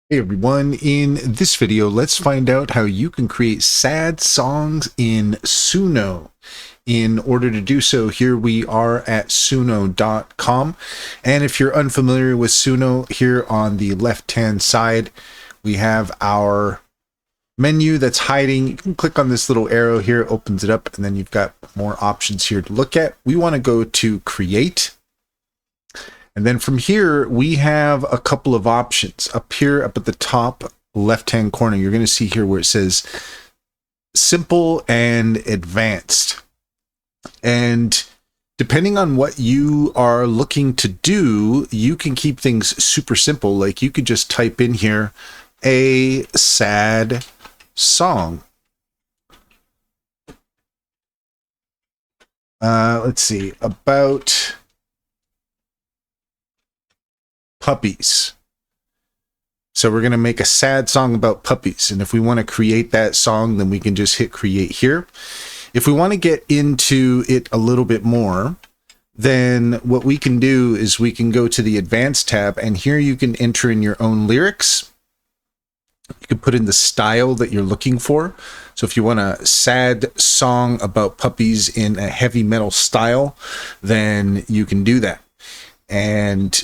Hey everyone, in this video, let's find out how you can create sad songs in Suno. In order to do so, here we are at suno.com. And if you're unfamiliar with Suno, here on the left-hand side, we have our menu that's hiding. You can click on this little arrow here, it opens it up, and then you've got more options here to look at. We want to go to Create. And then from here, we have a couple of options. Up here, up at the top left-hand corner, you're going to see here where it says Simple and Advanced. And depending on what you are looking to do, you can keep things super simple. Like you could just type in here, a sad song. Let's see, about puppies. So we're going to make a sad song about puppies. And if we want to create that song, then we can just hit create here. If we want to get into it a little bit more, then what we can do is we can go to the advanced tab, and here you can enter in your own lyrics. You can put in the style that you're looking for. So if you want a sad song about puppies in a heavy metal style, then you can do that. And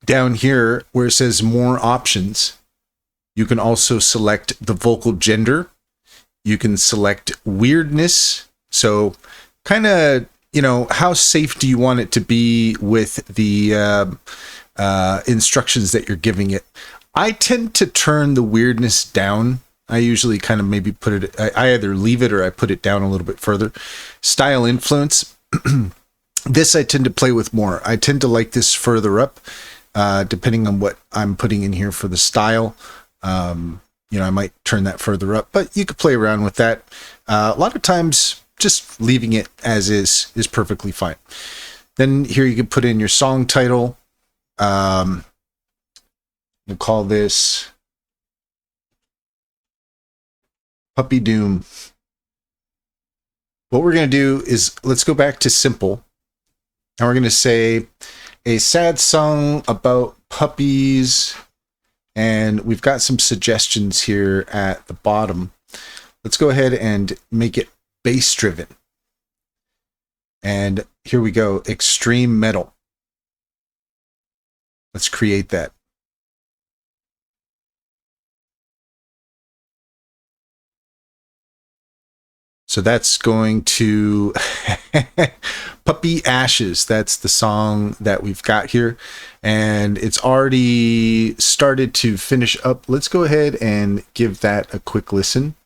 down here where it says more options, you can also select the vocal gender. You can select weirdness. So kind of, you know, how safe do you want it to be with the instructions that you're giving it? I tend to turn the weirdness down. I usually kind of maybe put it, I either leave it or I put it down a little bit further. Style influence. This I tend to play with more. I tend to like this further up. Depending on what I'm putting in here for the style, you know, I might turn that further up, but you could play around with that. A lot of times just leaving it as is perfectly fine. Then here you can put in your song title. We'll call this Puppy Doom. What we're going to do is let's go back to simple, and we're going to say a sad song about puppies, and we've got some suggestions here at the bottom. Let's go ahead and make it bass driven. And here we go, extreme metal. Let's create that. So that's going to Puppy Ashes. That's the song that we've got here. And it's already started to finish up. Let's go ahead and give that a quick listen.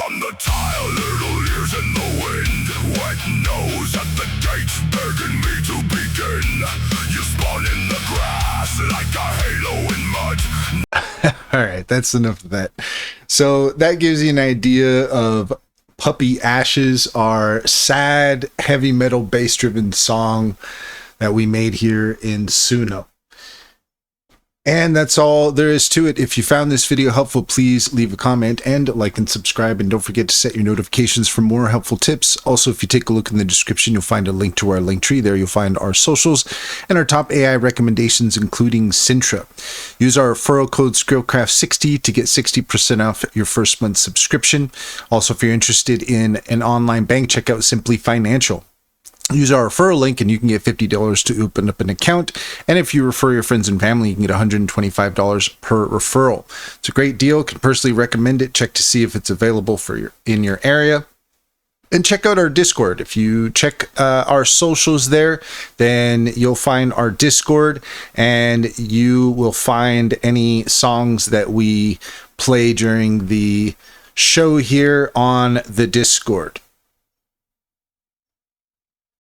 On the tile, little ears in the wind, wet nose at the gates, begging me to begin. You spawn in the grass like a halo in mud. All right, that's enough of that. So that gives you an idea of Puppy Ashes, our sad heavy metal bass driven song that we made here in Suno. And that's all there is to it. If you found this video helpful, please leave a comment and like and subscribe. And don't forget to set your notifications for more helpful tips. Also, if you take a look in the description, you'll find a link to our link tree. There you'll find our socials and our top AI recommendations, including Sintra. Use our referral code SkrillCraft60 to get 60% off your first month subscription. Also, if you're interested in an online bank, check out Simply Financial. Use our referral link and you can get $50 to open up an account. And if you refer your friends and family, you can get $125 per referral. It's a great deal. Can personally recommend it. Check to see if it's available in your area. And check out our Discord. If you check our socials there, then you'll find our Discord, and you will find any songs that we play during the show here on the Discord.